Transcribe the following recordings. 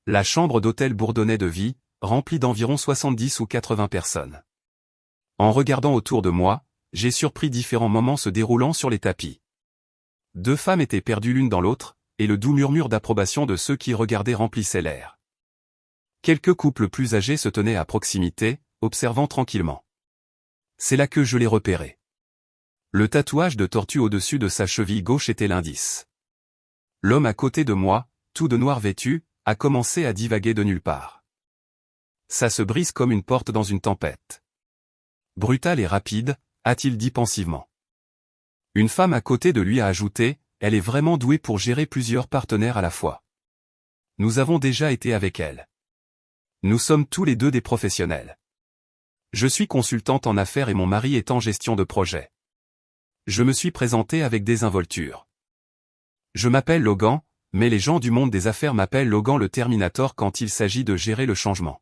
La chambre d'hôtel bourdonnait de vie, remplie d'environ 70 ou 80 personnes. En regardant autour de moi, j'ai surpris différents moments se déroulant sur les tapis. 2 femmes étaient perdues l'une dans l'autre, et le doux murmure d'approbation de ceux qui regardaient remplissait l'air. Quelques couples plus âgés se tenaient à proximité, observant tranquillement. C'est là que je l'ai repéré. Le tatouage de tortue au-dessus de sa cheville gauche était l'indice. L'homme à côté de moi, tout de noir vêtu, a commencé à divaguer de nulle part. Ça se brise comme une porte dans une tempête. Brutal et rapide, a-t-il dit pensivement. Une femme à côté de lui a ajouté, elle est vraiment douée pour gérer plusieurs partenaires à la fois. Nous avons déjà été avec elle. Nous sommes tous les deux des professionnels. Je suis consultante en affaires et mon mari est en gestion de projet. Je me suis présenté avec désinvolture. Je m'appelle Logan, mais les gens du monde des affaires m'appellent Logan le Terminator quand il s'agit de gérer le changement.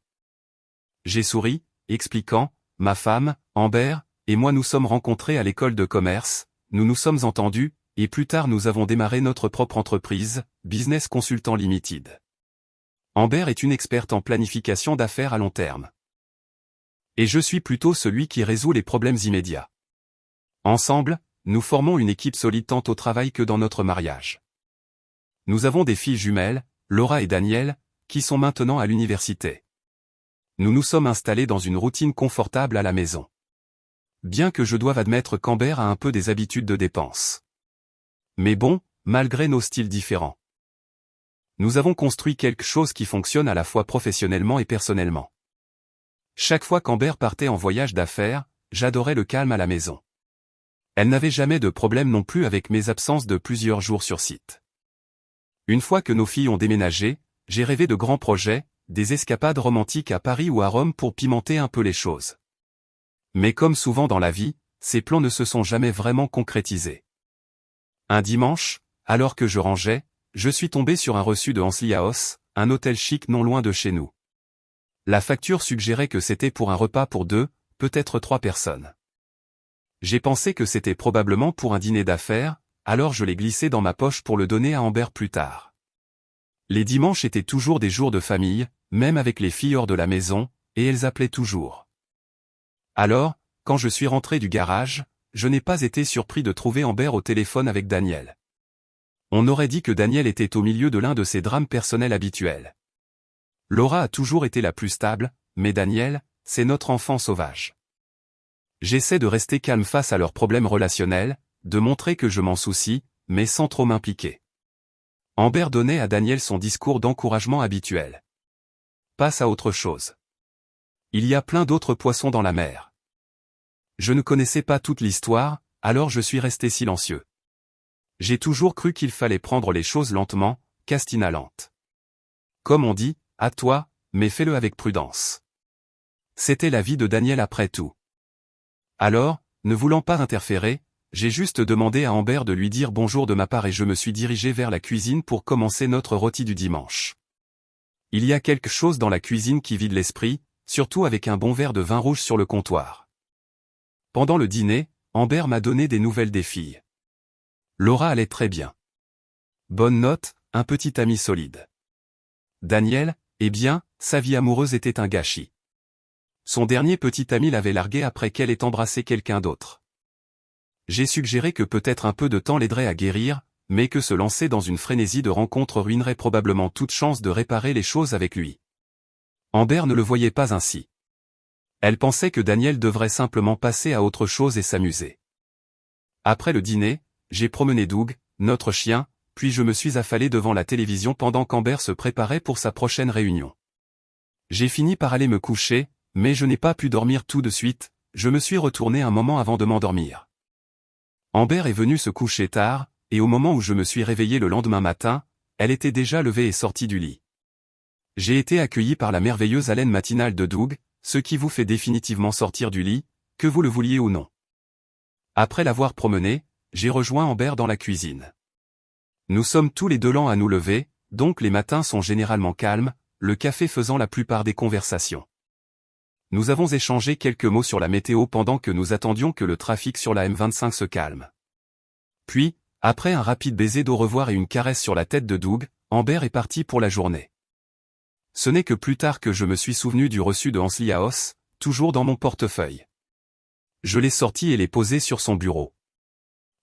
J'ai souri, expliquant, ma femme, Amber, et moi nous sommes rencontrés à l'école de commerce, nous nous sommes entendus, et plus tard nous avons démarré notre propre entreprise, Business Consultant Limited. Amber est une experte en planification d'affaires à long terme. Et je suis plutôt celui qui résout les problèmes immédiats. Ensemble, nous formons une équipe solide tant au travail que dans notre mariage. Nous avons des filles jumelles, Laura et Danielle, qui sont maintenant à l'université. Nous nous sommes installés dans une routine confortable à la maison. Bien que je doive admettre qu'Amber a un peu des habitudes de dépenses. Mais bon, malgré nos styles différents. Nous avons construit quelque chose qui fonctionne à la fois professionnellement et personnellement. Chaque fois qu'Amber partait en voyage d'affaires, j'adorais le calme à la maison. Elle n'avait jamais de problème non plus avec mes absences de plusieurs jours sur site. Une fois que nos filles ont déménagé, j'ai rêvé de grands projets, des escapades romantiques à Paris ou à Rome pour pimenter un peu les choses. Mais comme souvent dans la vie, ces plans ne se sont jamais vraiment concrétisés. Un dimanche, alors que je rangeais, je suis tombé sur un reçu de Hensley House, un hôtel chic non loin de chez nous. La facture suggérait que c'était pour un repas pour 2, peut-être 3 personnes. J'ai pensé que c'était probablement pour un dîner d'affaires, alors je l'ai glissé dans ma poche pour le donner à Amber plus tard. Les dimanches étaient toujours des jours de famille, même avec les filles hors de la maison, et elles appelaient toujours. Alors, quand je suis rentré du garage, je n'ai pas été surpris de trouver Amber au téléphone avec Daniel. On aurait dit que Daniel était au milieu de l'un de ses drames personnels habituels. Laura a toujours été la plus stable, mais Daniel, c'est notre enfant sauvage. J'essaie de rester calme face à leurs problèmes relationnels, de montrer que je m'en soucie, mais sans trop m'impliquer. Amber donnait à Daniel son discours d'encouragement habituel. Passe à autre chose. Il y a plein d'autres poissons dans la mer. Je ne connaissais pas toute l'histoire, alors je suis resté silencieux. J'ai toujours cru qu'il fallait prendre les choses lentement, Castina lente. Comme on dit, à toi, mais fais-le avec prudence. C'était la vie de Daniel après tout. Alors, ne voulant pas interférer, j'ai juste demandé à Amber de lui dire bonjour de ma part et je me suis dirigé vers la cuisine pour commencer notre rôti du dimanche. Il y a quelque chose dans la cuisine qui vide l'esprit, surtout avec un bon verre de vin rouge sur le comptoir. Pendant le dîner, Amber m'a donné des nouvelles des filles. Laura allait très bien. Bonne note, un petit ami solide. Daniel, eh bien, sa vie amoureuse était un gâchis. Son dernier petit ami l'avait largué après qu'elle ait embrassé quelqu'un d'autre. J'ai suggéré que peut-être un peu de temps l'aiderait à guérir, mais que se lancer dans une frénésie de rencontres ruinerait probablement toute chance de réparer les choses avec lui. Amber ne le voyait pas ainsi. Elle pensait que Daniel devrait simplement passer à autre chose et s'amuser. Après le dîner, j'ai promené Doug, notre chien, puis je me suis affalé devant la télévision pendant qu'Amber se préparait pour sa prochaine réunion. J'ai fini par aller me coucher, mais je n'ai pas pu dormir tout de suite, je me suis retourné un moment avant de m'endormir. Amber est venue se coucher tard, et au moment où je me suis réveillé le lendemain matin, elle était déjà levée et sortie du lit. J'ai été accueilli par la merveilleuse haleine matinale de Doug, ce qui vous fait définitivement sortir du lit, que vous le vouliez ou non. Après l'avoir promené, j'ai rejoint Amber dans la cuisine. Nous sommes tous les deux lents à nous lever, donc les matins sont généralement calmes, le café faisant la plupart des conversations. Nous avons échangé quelques mots sur la météo pendant que nous attendions que le trafic sur la M25 se calme. Puis, après un rapide baiser d'au revoir et une caresse sur la tête de Doug, Amber est partie pour la journée. Ce n'est que plus tard que je me suis souvenu du reçu de Hansli House, toujours dans mon portefeuille. Je l'ai sorti et l'ai posé sur son bureau.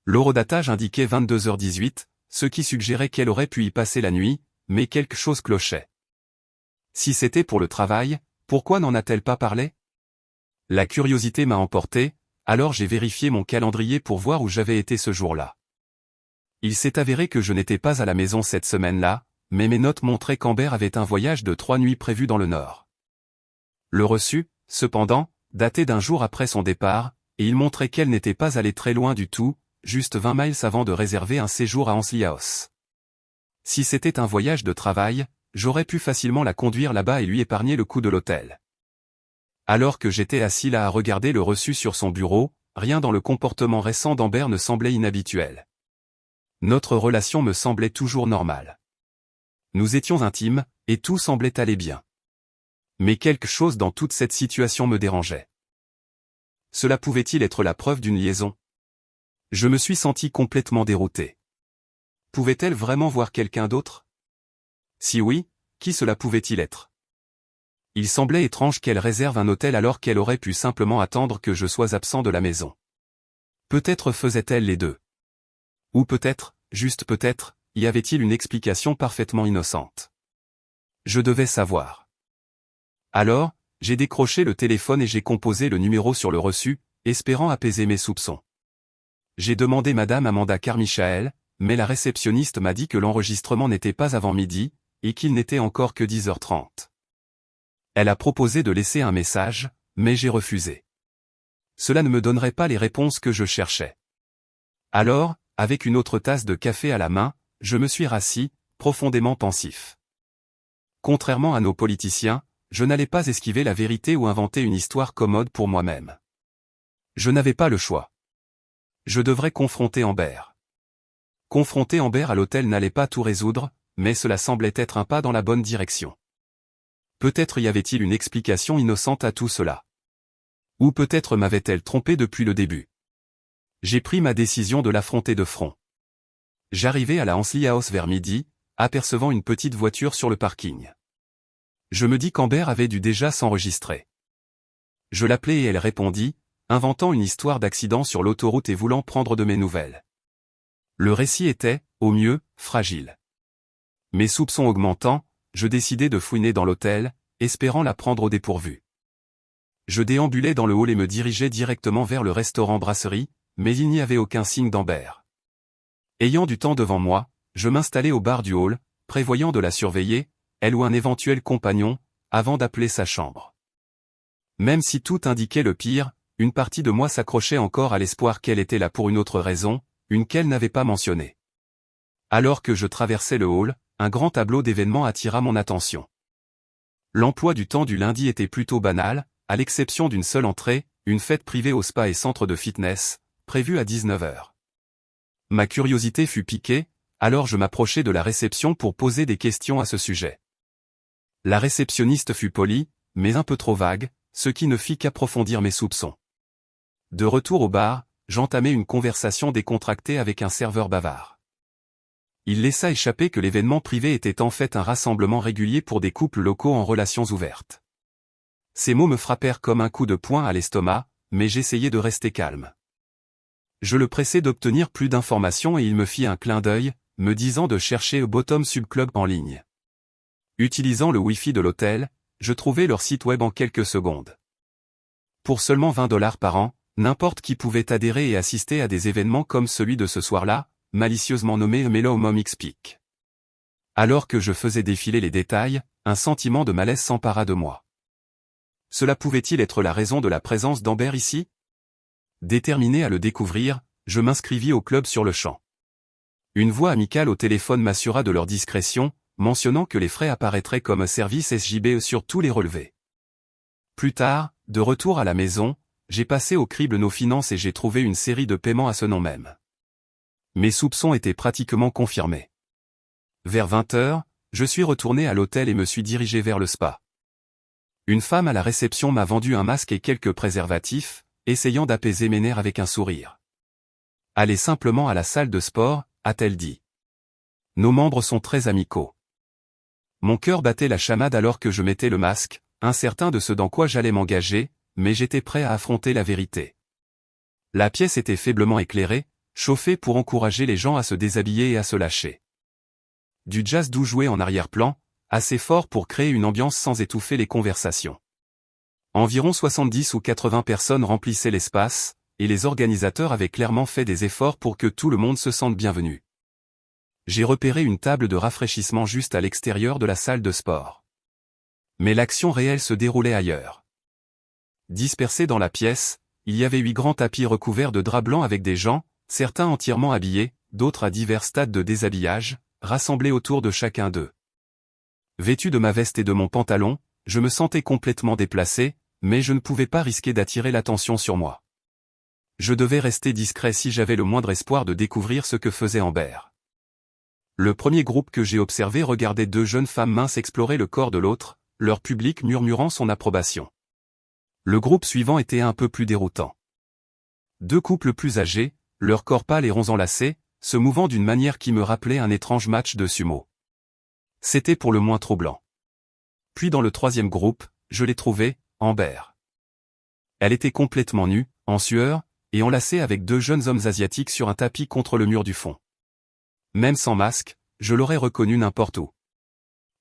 L'horodatage indiquait 22h18, ce qui suggérait qu'elle aurait pu y passer la nuit, mais quelque chose clochait. Si c'était pour le travail, pourquoi n'en a-t-elle pas parlé? La curiosité m'a emporté, alors j'ai vérifié mon calendrier pour voir où j'avais été ce jour-là. Il s'est avéré que je n'étais pas à la maison cette semaine-là, mais mes notes montraient qu'Amber avait un voyage de 3 nuits prévu dans le Nord. Le reçu, cependant, datait d'un jour après son départ, et il montrait qu'elle n'était pas allée très loin du tout, juste 20 miles avant de réserver un séjour à Hansli House. Si c'était un voyage de travail, j'aurais pu facilement la conduire là-bas et lui épargner le coût de l'hôtel. Alors que j'étais assis là à regarder le reçu sur son bureau, rien dans le comportement récent d'Amber ne semblait inhabituel. Notre relation me semblait toujours normale. Nous étions intimes, et tout semblait aller bien. Mais quelque chose dans toute cette situation me dérangeait. Cela pouvait-il être la preuve d'une liaison? Je me suis senti complètement dérouté. Pouvait-elle vraiment voir quelqu'un d'autre? Si oui, qui cela pouvait-il être? Il semblait étrange qu'elle réserve un hôtel alors qu'elle aurait pu simplement attendre que je sois absent de la maison. Peut-être faisait-elle les deux. Ou peut-être, juste peut-être, y avait-il une explication parfaitement innocente. Je devais savoir. Alors, j'ai décroché le téléphone et j'ai composé le numéro sur le reçu, espérant apaiser mes soupçons. J'ai demandé Madame Amanda Carmichael, mais la réceptionniste m'a dit que l'enregistrement n'était pas avant midi, et qu'il n'était encore que 10h30. Elle a proposé de laisser un message, mais j'ai refusé. Cela ne me donnerait pas les réponses que je cherchais. Alors, avec une autre tasse de café à la main, je me suis rassis, profondément pensif. Contrairement à nos politiciens, je n'allais pas esquiver la vérité ou inventer une histoire commode pour moi-même. Je n'avais pas le choix. Je devrais confronter Amber. Confronter Amber à l'hôtel n'allait pas tout résoudre, mais cela semblait être un pas dans la bonne direction. Peut-être y avait-il une explication innocente à tout cela. Ou peut-être m'avait-elle trompé depuis le début. J'ai pris ma décision de l'affronter de front. J'arrivai à la Hansli House vers midi, apercevant une petite voiture sur le parking. Je me dis qu'Amber avait dû déjà s'enregistrer. Je l'appelai et elle répondit, inventant une histoire d'accident sur l'autoroute et voulant prendre de mes nouvelles. Le récit était, au mieux, fragile. Mes soupçons augmentant, je décidai de fouiner dans l'hôtel, espérant la prendre au dépourvu. Je déambulais dans le hall et me dirigeais directement vers le restaurant-brasserie, mais il n'y avait aucun signe d'Amber. Ayant du temps devant moi, je m'installai au bar du hall, prévoyant de la surveiller, elle ou un éventuel compagnon, avant d'appeler sa chambre. Même si tout indiquait le pire, une partie de moi s'accrochait encore à l'espoir qu'elle était là pour une autre raison, une qu'elle n'avait pas mentionnée. Alors que je traversais le hall, un grand tableau d'événements attira mon attention. L'emploi du temps du lundi était plutôt banal, à l'exception d'une seule entrée, une fête privée au spa et centre de fitness, prévue à 19h. Ma curiosité fut piquée, alors je m'approchai de la réception pour poser des questions à ce sujet. La réceptionniste fut polie, mais un peu trop vague, ce qui ne fit qu'approfondir mes soupçons. De retour au bar, j'entamai une conversation décontractée avec un serveur bavard. Il laissa échapper que l'événement privé était en fait un rassemblement régulier pour des couples locaux en relations ouvertes. Ces mots me frappèrent comme un coup de poing à l'estomac, mais j'essayai de rester calme. Je le pressai d'obtenir plus d'informations et il me fit un clin d'œil, me disant de chercher au Bottom Sub Club en ligne. Utilisant le Wi-Fi de l'hôtel, je trouvai leur site web en quelques secondes. Pour seulement $20 par an, n'importe qui pouvait adhérer et assister à des événements comme celui de ce soir-là, malicieusement nommé Mellow Mom X-Peak. Alors que je faisais défiler les détails, un sentiment de malaise s'empara de moi. Cela pouvait-il être la raison de la présence d'Amber ici? Déterminé à le découvrir, je m'inscrivis au club sur le champ. Une voix amicale au téléphone m'assura de leur discrétion, mentionnant que les frais apparaîtraient comme service SJB sur tous les relevés. Plus tard, de retour à la maison, j'ai passé au crible nos finances et j'ai trouvé une série de paiements à ce nom même. Mes soupçons étaient pratiquement confirmés. Vers 20h, je suis retourné à l'hôtel et me suis dirigé vers le spa. Une femme à la réception m'a vendu un masque et quelques préservatifs, essayant d'apaiser mes nerfs avec un sourire. Allez simplement à la salle de sport, a-t-elle dit. Nos membres sont très amicaux. Mon cœur battait la chamade alors que je mettais le masque, incertain de ce dans quoi j'allais m'engager, mais j'étais prêt à affronter la vérité. La pièce était faiblement éclairée, chauffée pour encourager les gens à se déshabiller et à se lâcher. Du jazz doux joué en arrière-plan, assez fort pour créer une ambiance sans étouffer les conversations. Environ 70 ou 80 personnes remplissaient l'espace, et les organisateurs avaient clairement fait des efforts pour que tout le monde se sente bienvenu. J'ai repéré une table de rafraîchissement juste à l'extérieur de la salle de sport. Mais l'action réelle se déroulait ailleurs. Dispersés dans la pièce, il y avait 8 grands tapis recouverts de draps blancs avec des gens, certains entièrement habillés, d'autres à divers stades de déshabillage, rassemblés autour de chacun d'eux. Vêtu de ma veste et de mon pantalon, je me sentais complètement déplacé, mais je ne pouvais pas risquer d'attirer l'attention sur moi. Je devais rester discret si j'avais le moindre espoir de découvrir ce que faisait Amber. Le premier groupe que j'ai observé regardait 2 jeunes femmes minces explorer le corps de l'autre, leur public murmurant son approbation. Le groupe suivant était un peu plus déroutant. 2 couples plus âgés, leurs corps pâles et ronds enlacés, se mouvant d'une manière qui me rappelait un étrange match de sumo. C'était pour le moins troublant. Puis dans le 3e groupe, je l'ai trouvée, Amber. Elle était complètement nue, en sueur, et enlacée avec 2 jeunes hommes asiatiques sur un tapis contre le mur du fond. Même sans masque, je l'aurais reconnue n'importe où.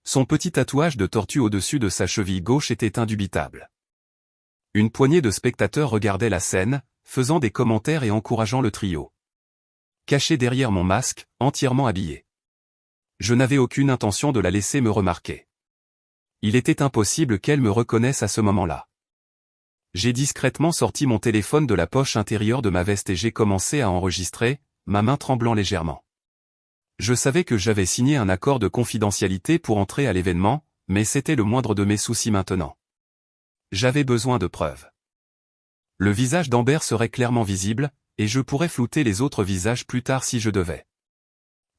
Son petit tatouage de tortue au-dessus de sa cheville gauche était indubitable. Une poignée de spectateurs regardaient la scène, faisant des commentaires et encourageant le trio. Caché derrière mon masque, entièrement habillé. Je n'avais aucune intention de la laisser me remarquer. Il était impossible qu'elle me reconnaisse à ce moment-là. J'ai discrètement sorti mon téléphone de la poche intérieure de ma veste et j'ai commencé à enregistrer, ma main tremblant légèrement. Je savais que j'avais signé un accord de confidentialité pour entrer à l'événement, mais c'était le moindre de mes soucis maintenant. J'avais besoin de preuves. Le visage d'Amber serait clairement visible, et je pourrais flouter les autres visages plus tard si je devais.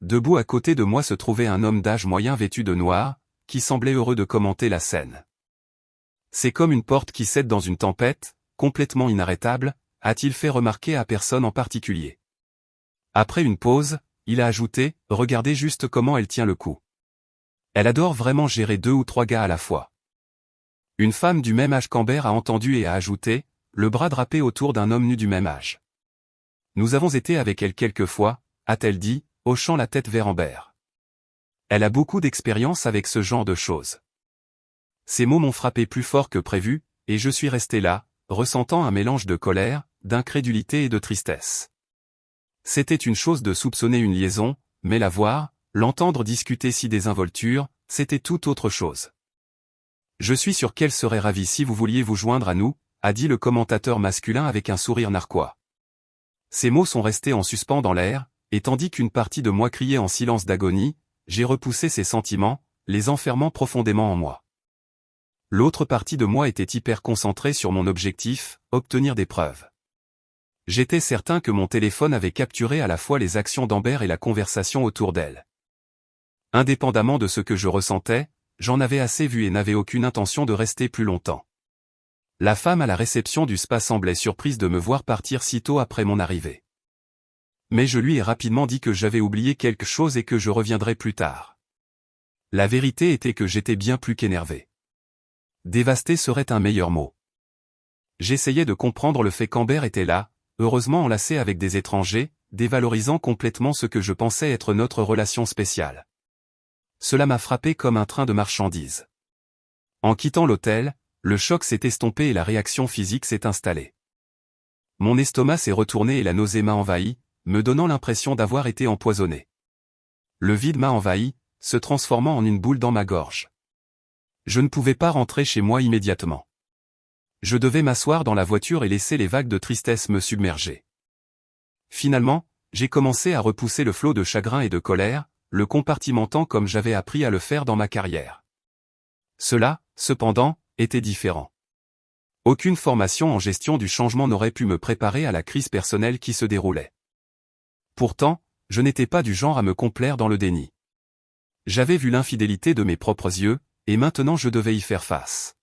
Debout à côté de moi se trouvait un homme d'âge moyen vêtu de noir, qui semblait heureux de commenter la scène. C'est comme une porte qui cède dans une tempête, complètement inarrêtable, a-t-il fait remarquer à personne en particulier. Après une pause, il a ajouté, regardez juste comment elle tient le coup. Elle adore vraiment gérer 2 ou 3 gars à la fois. Une femme du même âge qu'Amber a entendu et a ajouté, le bras drapé autour d'un homme nu du même âge. Nous avons été avec elle quelques fois, a-t-elle dit, hochant la tête vers Amber. Elle a beaucoup d'expérience avec ce genre de choses. Ces mots m'ont frappé plus fort que prévu, et je suis resté là, ressentant un mélange de colère, d'incrédulité et de tristesse. C'était une chose de soupçonner une liaison, mais la voir, l'entendre discuter si désinvolture, c'était tout autre chose. Je suis sûr qu'elle serait ravie si vous vouliez vous joindre à nous, a dit le commentateur masculin avec un sourire narquois. Ces mots sont restés en suspens dans l'air, et tandis qu'une partie de moi criait en silence d'agonie, j'ai repoussé ces sentiments, les enfermant profondément en moi. L'autre partie de moi était hyper concentrée sur mon objectif, obtenir des preuves. J'étais certain que mon téléphone avait capturé à la fois les actions d'Amber et la conversation autour d'elle. Indépendamment de ce que je ressentais, j'en avais assez vu et n'avais aucune intention de rester plus longtemps. La femme à la réception du spa semblait surprise de me voir partir si tôt après mon arrivée. Mais je lui ai rapidement dit que j'avais oublié quelque chose et que je reviendrais plus tard. La vérité était que j'étais bien plus qu'énervé. Dévasté serait un meilleur mot. J'essayais de comprendre le fait qu'Amber était là, heureusement enlacée avec des étrangers, dévalorisant complètement ce que je pensais être notre relation spéciale. Cela m'a frappé comme un train de marchandises. En quittant l'hôtel, le choc s'est estompé et la réaction physique s'est installée. Mon estomac s'est retourné et la nausée m'a envahi, me donnant l'impression d'avoir été empoisonné. Le vide m'a envahi, se transformant en une boule dans ma gorge. Je ne pouvais pas rentrer chez moi immédiatement. Je devais m'asseoir dans la voiture et laisser les vagues de tristesse me submerger. Finalement, j'ai commencé à repousser le flot de chagrin et de colère, le compartimentant comme j'avais appris à le faire dans ma carrière. Cela, cependant, était différent. Aucune formation en gestion du changement n'aurait pu me préparer à la crise personnelle qui se déroulait. Pourtant, je n'étais pas du genre à me complaire dans le déni. J'avais vu l'infidélité de mes propres yeux, et maintenant je devais y faire face.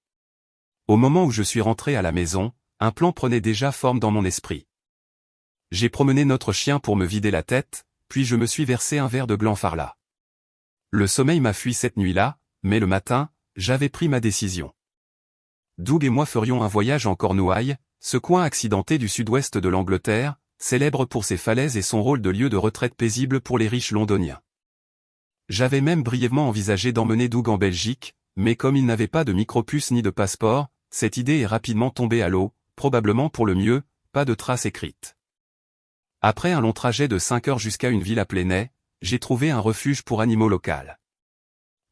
Au moment où je suis rentré à la maison, un plan prenait déjà forme dans mon esprit. J'ai promené notre chien pour me vider la tête, puis je me suis versé un verre de blanc farla. Le sommeil m'a fui cette nuit-là, mais le matin, j'avais pris ma décision. Doug et moi ferions un voyage en Cornouailles, ce coin accidenté du sud-ouest de l'Angleterre, célèbre pour ses falaises et son rôle de lieu de retraite paisible pour les riches londoniens. J'avais même brièvement envisagé d'emmener Doug en Belgique, mais comme il n'avait pas de micropuce ni de passeport, cette idée est rapidement tombée à l'eau, probablement pour le mieux, pas de traces écrites. Après un long trajet de 5 heures jusqu'à une ville appelée Ney, j'ai trouvé un refuge pour animaux local.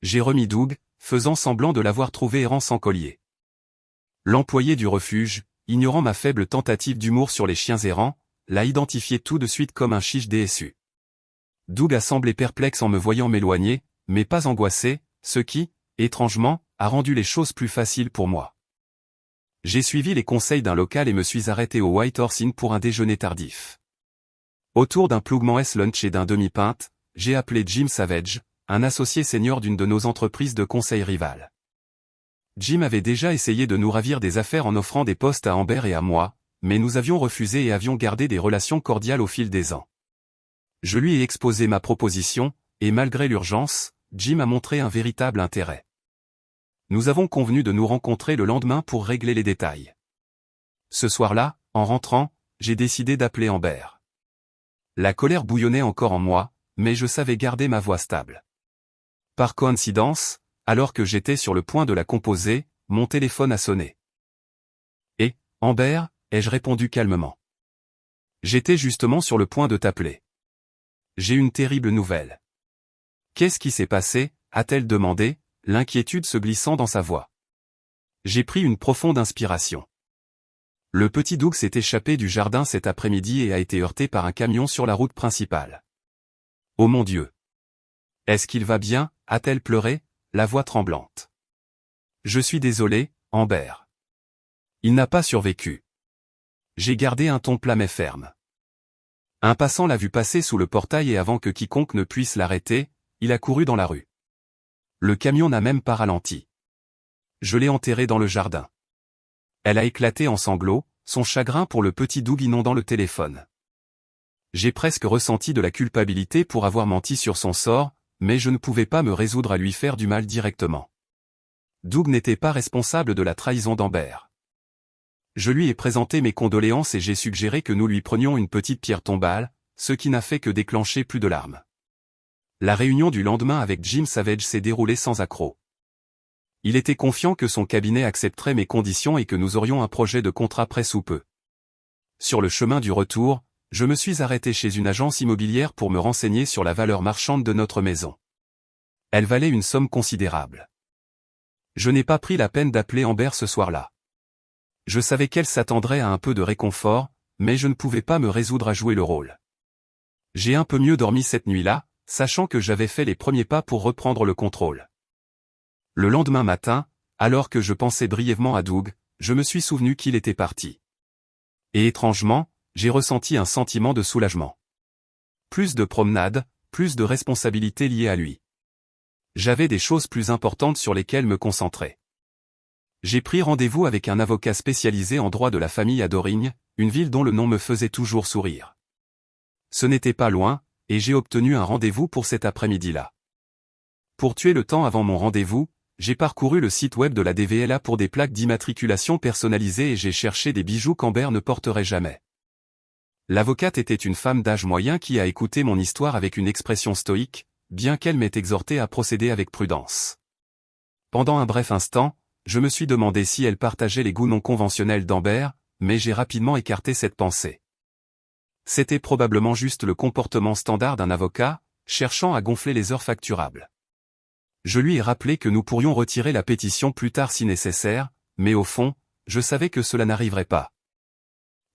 J'ai remis Doug, faisant semblant de l'avoir trouvé errant sans collier. L'employé du refuge, ignorant ma faible tentative d'humour sur les chiens errants, l'a identifié tout de suite comme un chiche DSU. Doug a semblé perplexe en me voyant m'éloigner, mais pas angoissé, ce qui, étrangement, a rendu les choses plus faciles pour moi. J'ai suivi les conseils d'un local et me suis arrêté au White Horse Inn pour un déjeuner tardif. Autour d'un Plougman S-Lunch et d'un demi-pinte, j'ai appelé Jim Savage, un associé senior d'une de nos entreprises de conseil rivales. Jim avait déjà essayé de nous ravir des affaires en offrant des postes à Amber et à moi, mais nous avions refusé et avions gardé des relations cordiales au fil des ans. Je lui ai exposé ma proposition, et malgré l'urgence, Jim a montré un véritable intérêt. Nous avons convenu de nous rencontrer le lendemain pour régler les détails. Ce soir-là, en rentrant, j'ai décidé d'appeler Amber. La colère bouillonnait encore en moi, mais je savais garder ma voix stable. Par coïncidence, alors que j'étais sur le point de la composer, mon téléphone a sonné. « Et, Amber ?» ai-je répondu calmement. « J'étais justement sur le point de t'appeler. J'ai une terrible nouvelle. »« Qu'est-ce qui s'est passé ?» a-t-elle demandé, l'inquiétude se glissant dans sa voix. J'ai pris une profonde inspiration. Le petit Doug s'est échappé du jardin cet après-midi et a été heurté par un camion sur la route principale. « Oh mon Dieu ! Est-ce qu'il va bien ?» a-t-elle pleuré, la voix tremblante. « Je suis désolé, Amber. Il n'a pas survécu. » J'ai gardé un ton plat mais ferme. Un passant l'a vu passer sous le portail et avant que quiconque ne puisse l'arrêter, il a couru dans la rue. Le camion n'a même pas ralenti. Je l'ai enterré dans le jardin. Elle a éclaté en sanglots, son chagrin pour le petit Doug inondant le téléphone. J'ai presque ressenti de la culpabilité pour avoir menti sur son sort, mais je ne pouvais pas me résoudre à lui faire du mal directement. Doug n'était pas responsable de la trahison d'Amber. Je lui ai présenté mes condoléances et j'ai suggéré que nous lui prenions une petite pierre tombale, ce qui n'a fait que déclencher plus de larmes. La réunion du lendemain avec Jim Savage s'est déroulée sans accroc. Il était confiant que son cabinet accepterait mes conditions et que nous aurions un projet de contrat prêt sous peu. Sur le chemin du retour, je me suis arrêté chez une agence immobilière pour me renseigner sur la valeur marchande de notre maison. Elle valait une somme considérable. Je n'ai pas pris la peine d'appeler Amber ce soir-là. Je savais qu'elle s'attendrait à un peu de réconfort, mais je ne pouvais pas me résoudre à jouer le rôle. J'ai un peu mieux dormi cette nuit-là, sachant que j'avais fait les premiers pas pour reprendre le contrôle. Le lendemain matin, alors que je pensais brièvement à Doug, je me suis souvenu qu'il était parti. Et étrangement, j'ai ressenti un sentiment de soulagement. Plus de promenades, plus de responsabilités liées à lui. J'avais des choses plus importantes sur lesquelles me concentrer. J'ai pris rendez-vous avec un avocat spécialisé en droit de la famille à Dorigne, une ville dont le nom me faisait toujours sourire. Ce n'était pas loin, et j'ai obtenu un rendez-vous pour cet après-midi-là. Pour tuer le temps avant mon rendez-vous, j'ai parcouru le site web de la DVLA pour des plaques d'immatriculation personnalisées et j'ai cherché des bijoux qu'Amber ne porterait jamais. L'avocate était une femme d'âge moyen qui a écouté mon histoire avec une expression stoïque, bien qu'elle m'ait exhorté à procéder avec prudence. Pendant un bref instant, je me suis demandé si elle partageait les goûts non conventionnels d'Amber, mais j'ai rapidement écarté cette pensée. C'était probablement juste le comportement standard d'un avocat, cherchant à gonfler les heures facturables. Je lui ai rappelé que nous pourrions retirer la pétition plus tard si nécessaire, mais au fond, je savais que cela n'arriverait pas.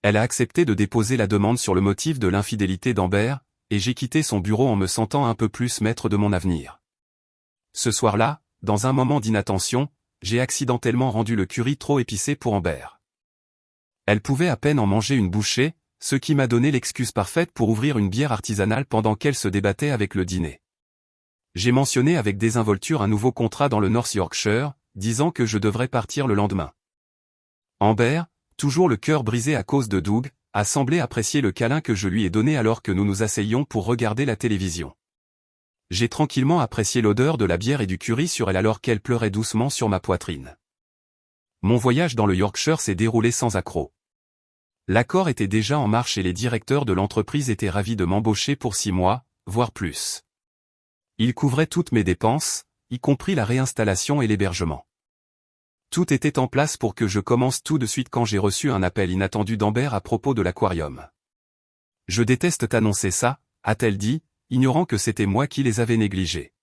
Elle a accepté de déposer la demande sur le motif de l'infidélité d'Amber, et j'ai quitté son bureau en me sentant un peu plus maître de mon avenir. Ce soir-là, dans un moment d'inattention, j'ai accidentellement rendu le curry trop épicé pour Amber. Elle pouvait à peine en manger une bouchée, ce qui m'a donné l'excuse parfaite pour ouvrir une bière artisanale pendant qu'elle se débattait avec le dîner. J'ai mentionné avec désinvolture un nouveau contrat dans le North Yorkshire, disant que je devrais partir le lendemain. Amber, toujours le cœur brisé à cause de Doug, a semblé apprécier le câlin que je lui ai donné alors que nous nous asseyions pour regarder la télévision. J'ai tranquillement apprécié l'odeur de la bière et du curry sur elle alors qu'elle pleurait doucement sur ma poitrine. Mon voyage dans le Yorkshire s'est déroulé sans accroc. L'accord était déjà en marche et les directeurs de l'entreprise étaient ravis de m'embaucher pour 6 mois, voire plus. Ils couvraient toutes mes dépenses, y compris la réinstallation et l'hébergement. Tout était en place pour que je commence tout de suite quand j'ai reçu un appel inattendu d'Amber à propos de l'aquarium. « Je déteste t'annoncer ça », a-t-elle dit, ignorant que c'était moi qui les avais négligés.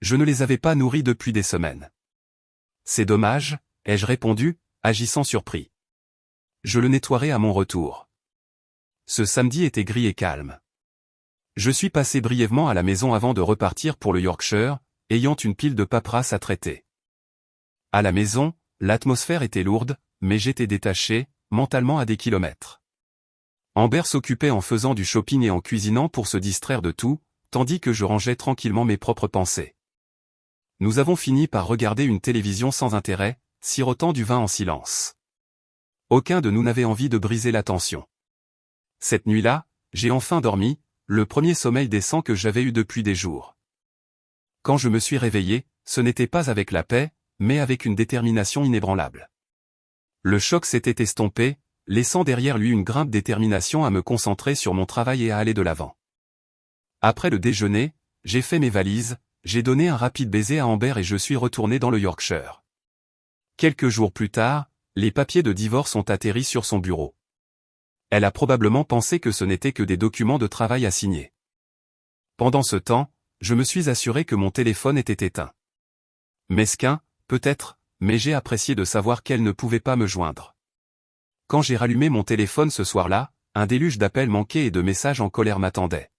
Je ne les avais pas nourris depuis des semaines. « C'est dommage », ai-je répondu, agissant surpris. Je le nettoierai à mon retour. Ce samedi était gris et calme. Je suis passé brièvement à la maison avant de repartir pour le Yorkshire, ayant une pile de paperasse à traiter. À la maison, l'atmosphère était lourde, mais j'étais détaché, mentalement à des kilomètres. Amber s'occupait en faisant du shopping et en cuisinant pour se distraire de tout, tandis que je rangeais tranquillement mes propres pensées. Nous avons fini par regarder une télévision sans intérêt, sirotant du vin en silence. Aucun de nous n'avait envie de briser la tension. Cette nuit-là, j'ai enfin dormi, le premier sommeil décent que j'avais eu depuis des jours. Quand je me suis réveillé, ce n'était pas avec la paix, mais avec une détermination inébranlable. Le choc s'était estompé, laissant derrière lui une grande détermination à me concentrer sur mon travail et à aller de l'avant. Après le déjeuner, j'ai fait mes valises, j'ai donné un rapide baiser à Amber et je suis retourné dans le Yorkshire. Quelques jours plus tard, les papiers de divorce ont atterri sur son bureau. Elle a probablement pensé que ce n'était que des documents de travail à signer. Pendant ce temps, je me suis assuré que mon téléphone était éteint. Mesquin, peut-être, mais j'ai apprécié de savoir qu'elle ne pouvait pas me joindre. Quand j'ai rallumé mon téléphone ce soir-là, un déluge d'appels manqués et de messages en colère m'attendait.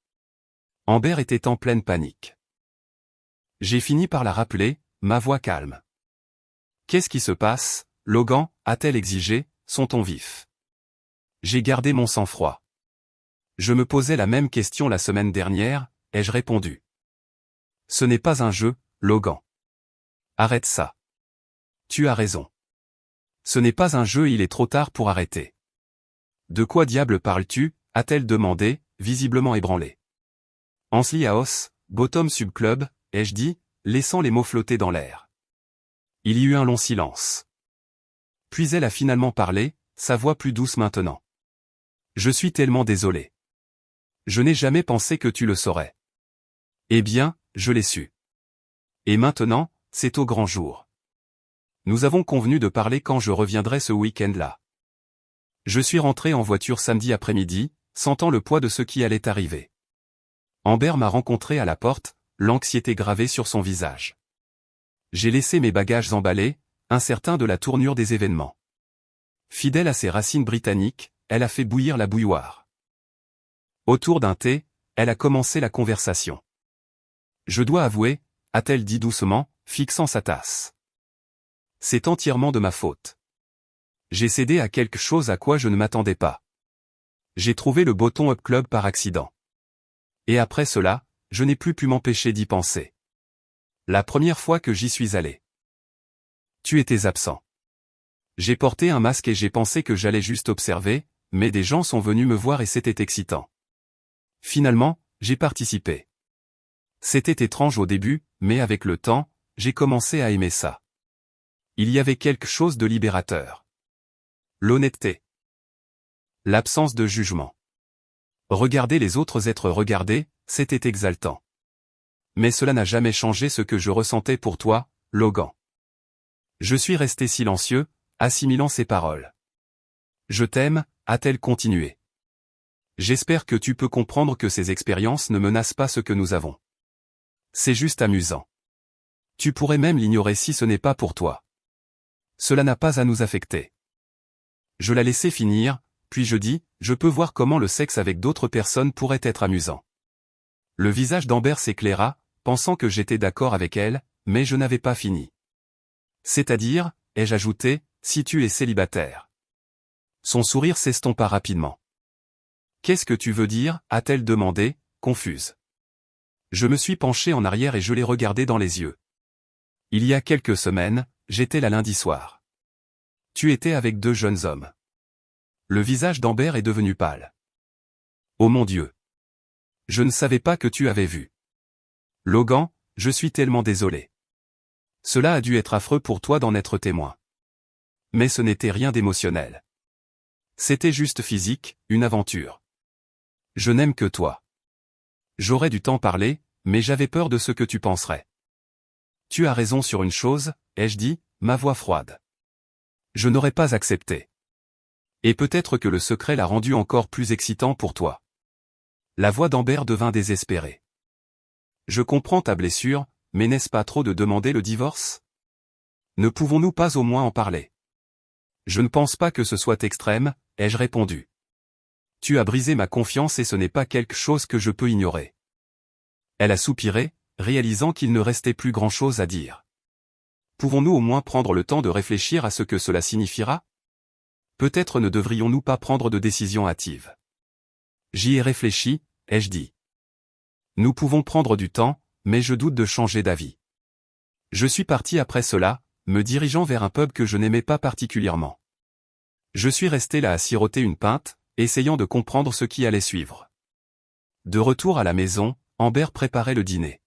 Amber était en pleine panique. J'ai fini par la rappeler, ma voix calme. « Qu'est-ce qui se passe, Logan ?» a-t-elle exigé, son ton vif. J'ai gardé mon sang-froid. Je me posais la même question la semaine dernière, ai-je répondu. Ce n'est pas un jeu, Logan. Arrête ça. Tu as raison. Ce n'est pas un jeu, il est trop tard pour arrêter. De quoi diable parles-tu, a-t-elle demandé, visiblement ébranlée. Ansley House, Bottom Sub Club, ai-je dit, laissant les mots flotter dans l'air. Il y eut un long silence. Puis elle a finalement parlé, sa voix plus douce maintenant. Je suis tellement désolé. Je n'ai jamais pensé que tu le saurais. Eh bien, je l'ai su. Et maintenant, c'est au grand jour. Nous avons convenu de parler quand je reviendrai ce week-end-là. Je suis rentré en voiture samedi après-midi, sentant le poids de ce qui allait arriver. Amber m'a rencontré à la porte, l'anxiété gravée sur son visage. J'ai laissé mes bagages emballés, incertain de la tournure des événements. Fidèle à ses racines britanniques, elle a fait bouillir la bouilloire. Autour d'un thé, elle a commencé la conversation. Je dois avouer, a-t-elle dit doucement, fixant sa tasse. C'est entièrement de ma faute. J'ai cédé à quelque chose à quoi je ne m'attendais pas. J'ai trouvé le Bottom Up Club par accident. Et après cela, je n'ai plus pu m'empêcher d'y penser. La première fois que j'y suis allé. Tu étais absent. J'ai porté un masque et j'ai pensé que j'allais juste observer, mais des gens sont venus me voir et c'était excitant. Finalement, j'ai participé. C'était étrange au début, mais avec le temps, j'ai commencé à aimer ça. Il y avait quelque chose de libérateur. L'honnêteté. L'absence de jugement. Regarder les autres être regardés, c'était exaltant. Mais cela n'a jamais changé ce que je ressentais pour toi, Logan. Je suis resté silencieux, assimilant ses paroles. Je t'aime, a-t-elle continué. J'espère que tu peux comprendre que ces expériences ne menacent pas ce que nous avons. C'est juste amusant. Tu pourrais même l'ignorer si ce n'est pas pour toi. Cela n'a pas à nous affecter. Je la laissai finir, puis je dis, je peux voir comment le sexe avec d'autres personnes pourrait être amusant. Le visage d'Amber s'éclaira, pensant que j'étais d'accord avec elle, mais je n'avais pas fini. C'est-à-dire, ai-je ajouté, si tu es célibataire. Son sourire s'estompa rapidement. Qu'est-ce que tu veux dire, a-t-elle demandé, confuse. Je me suis penché en arrière et je l'ai regardé dans les yeux. Il y a quelques semaines, j'étais là lundi soir. Tu étais avec 2 jeunes hommes. Le visage d'Amber est devenu pâle. Oh mon Dieu! Je ne savais pas que tu avais vu. Logan, je suis tellement désolé. Cela a dû être affreux pour toi d'en être témoin. Mais ce n'était rien d'émotionnel. C'était juste physique, une aventure. Je n'aime que toi. J'aurais dû t'en parler, mais j'avais peur de ce que tu penserais. Tu as raison sur une chose, ai-je dit, ma voix froide. Je n'aurais pas accepté. Et peut-être que le secret l'a rendu encore plus excitant pour toi. La voix d'Amber devint désespérée. Je comprends ta blessure, mais n'est-ce pas trop de demander le divorce? Ne pouvons-nous pas au moins en parler? Je ne pense pas que ce soit extrême, ai-je répondu. Tu as brisé ma confiance et ce n'est pas quelque chose que je peux ignorer. Elle a soupiré, réalisant qu'il ne restait plus grand-chose à dire. Pouvons-nous au moins prendre le temps de réfléchir à ce que cela signifiera? Peut-être ne devrions-nous pas prendre de décision hâtive. J'y ai réfléchi, ai-je dit. Nous pouvons prendre du temps, mais je doute de changer d'avis. Je suis parti après cela, me dirigeant vers un pub que je n'aimais pas particulièrement. Je suis resté là à siroter une pinte, essayant de comprendre ce qui allait suivre. De retour à la maison, Amber préparait le dîner.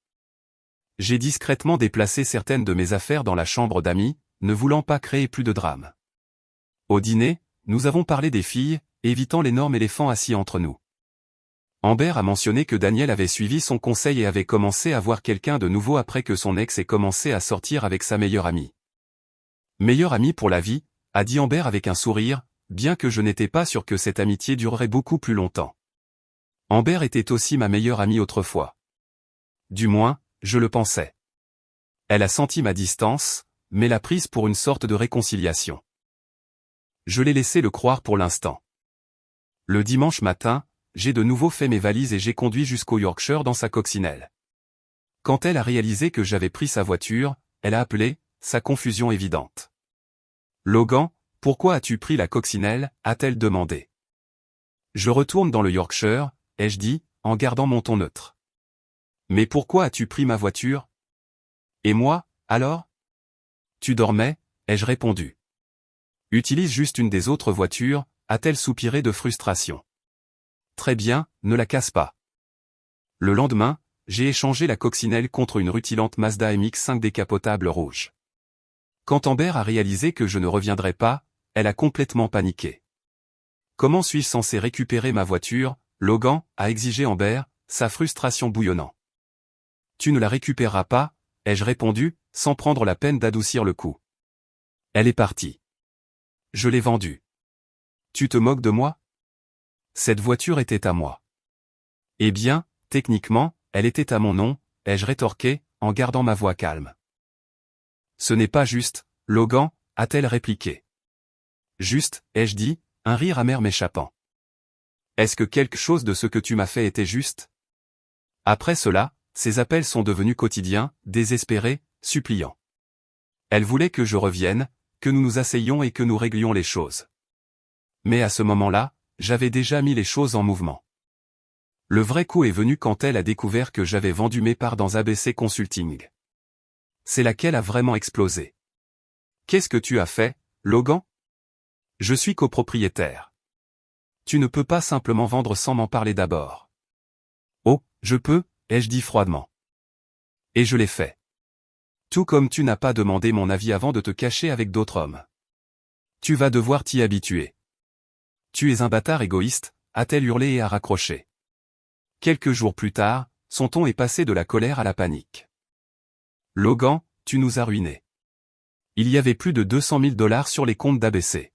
J'ai discrètement déplacé certaines de mes affaires dans la chambre d'amis, ne voulant pas créer plus de drame. Au dîner, nous avons parlé des filles, évitant l'énorme éléphant assis entre nous. Amber a mentionné que Daniel avait suivi son conseil et avait commencé à voir quelqu'un de nouveau après que son ex ait commencé à sortir avec sa meilleure amie. Meilleure amie pour la vie, a dit Amber avec un sourire, bien que je n'étais pas sûr que cette amitié durerait beaucoup plus longtemps. Amber était aussi ma meilleure amie autrefois. Du moins, je le pensais. Elle a senti ma distance, mais l'a prise pour une sorte de réconciliation. Je l'ai laissé le croire pour l'instant. Le dimanche matin, j'ai de nouveau fait mes valises et j'ai conduit jusqu'au Yorkshire dans sa coccinelle. Quand elle a réalisé que j'avais pris sa voiture, elle a appelé, sa confusion évidente. Logan, pourquoi as-tu pris la coccinelle, a-t-elle demandé. Je retourne dans le Yorkshire, ai-je dit, en gardant mon ton neutre. Mais pourquoi as-tu pris ma voiture? Et moi, alors? Tu dormais, ai-je répondu. Utilise juste une des autres voitures, a-t-elle soupiré de frustration. Très bien, ne la casse pas. Le lendemain, j'ai échangé la coccinelle contre une rutilante Mazda MX-5 décapotable rouge. Quand Amber a réalisé que je ne reviendrais pas, elle a complètement paniqué. Comment suis-je censé récupérer ma voiture, Logan, a exigé Amber, sa frustration bouillonnant. Tu ne la récupéreras pas, ai-je répondu, sans prendre la peine d'adoucir le coup. Elle est partie. Je l'ai vendue. Tu te moques de moi? Cette voiture était à moi. Eh bien, techniquement, elle était à mon nom, ai-je rétorqué, en gardant ma voix calme. Ce n'est pas juste, Logan, a-t-elle répliqué. Juste, ai-je dit, un rire amer m'échappant. Est-ce que quelque chose de ce que tu m'as fait était juste? Après cela, ces appels sont devenus quotidiens, désespérés, suppliants. Elle voulait que je revienne, que nous nous asseyions et que nous réglions les choses. Mais à ce moment-là, j'avais déjà mis les choses en mouvement. Le vrai coup est venu quand elle a découvert que j'avais vendu mes parts dans ABC Consulting. C'est laquelle a vraiment explosé. Qu'est-ce que tu as fait, Logan? Je suis copropriétaire. Tu ne peux pas simplement vendre sans m'en parler d'abord. Oh, je peux, ai-je dit froidement. Et je l'ai fait. Tout comme tu n'as pas demandé mon avis avant de te cacher avec d'autres hommes. Tu vas devoir t'y habituer. Tu es un bâtard égoïste, a-t-elle hurlé et a raccroché. Quelques jours plus tard, son ton est passé de la colère à la panique. Logan, tu nous as ruinés. Il y avait plus de 200 000 $ sur les comptes d'ABC.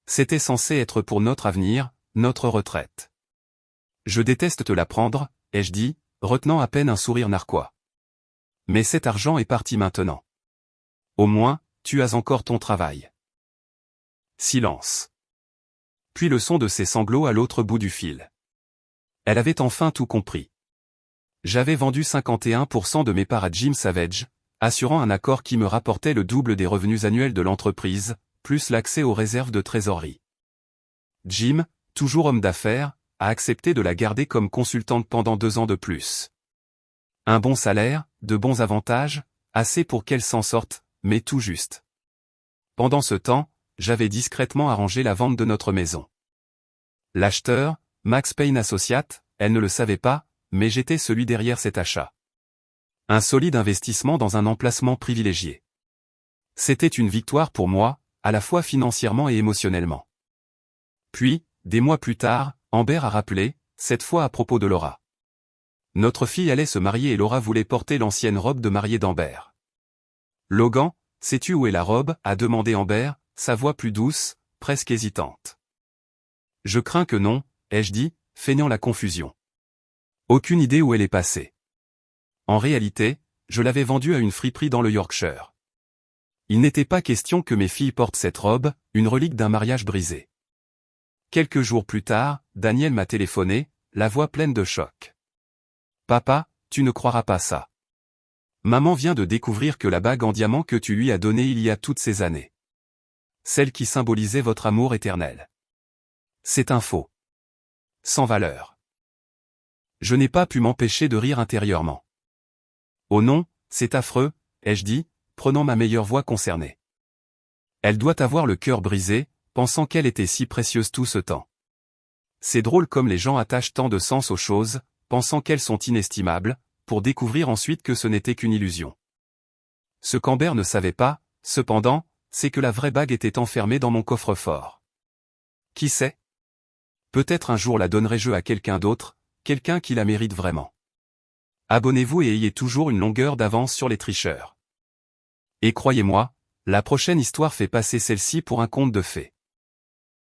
C'était censé être pour notre avenir, notre retraite. Je déteste te l'apprendre, ai-je dit, retenant à peine un sourire narquois. Mais cet argent est parti maintenant. Au moins, tu as encore ton travail. Silence. Puis le son de ses sanglots à l'autre bout du fil. Elle avait enfin tout compris. J'avais vendu 51% de mes parts à Jim Savage, assurant un accord qui me rapportait le double des revenus annuels de l'entreprise, plus l'accès aux réserves de trésorerie. Jim, toujours homme d'affaires, a accepté de la garder comme consultante pendant 2 ans de plus. Un bon salaire, de bons avantages, assez pour qu'elle s'en sorte, mais tout juste. Pendant ce temps, j'avais discrètement arrangé la vente de notre maison. L'acheteur, Max Payne Associates, elle ne le savait pas, mais j'étais celui derrière cet achat. Un solide investissement dans un emplacement privilégié. C'était une victoire pour moi, à la fois financièrement et émotionnellement. Puis, des mois plus tard, Amber a rappelé, cette fois à propos de Laura. Notre fille allait se marier et Laura voulait porter l'ancienne robe de mariée d'Amber. Logan, sais-tu où est la robe? A demandé Amber, sa voix plus douce, presque hésitante. Je crains que non, ai-je dit, feignant la confusion. Aucune idée où elle est passée. En réalité, je l'avais vendue à une friperie dans le Yorkshire. Il n'était pas question que mes filles portent cette robe, une relique d'un mariage brisé. Quelques jours plus tard, Daniel m'a téléphoné, la voix pleine de choc. Papa, tu ne croiras pas ça. Maman vient de découvrir que la bague en diamant que tu lui as donnée il y a toutes ces années. Celle qui symbolisait votre amour éternel. C'est un faux. Sans valeur. Je n'ai pas pu m'empêcher de rire intérieurement. Oh non, c'est affreux, ai-je dit, prenant ma meilleure voix concernée. Elle doit avoir le cœur brisé, pensant qu'elle était si précieuse tout ce temps. C'est drôle comme les gens attachent tant de sens aux choses, pensant qu'elles sont inestimables, pour découvrir ensuite que ce n'était qu'une illusion. Ce qu'Amber ne savait pas, cependant, c'est que la vraie bague était enfermée dans mon coffre-fort. Qui sait? Peut-être un jour la donnerai-je à quelqu'un d'autre, quelqu'un qui la mérite vraiment. Abonnez-vous et ayez toujours une longueur d'avance sur les tricheurs. Et croyez-moi, la prochaine histoire fait passer celle-ci pour un conte de fées.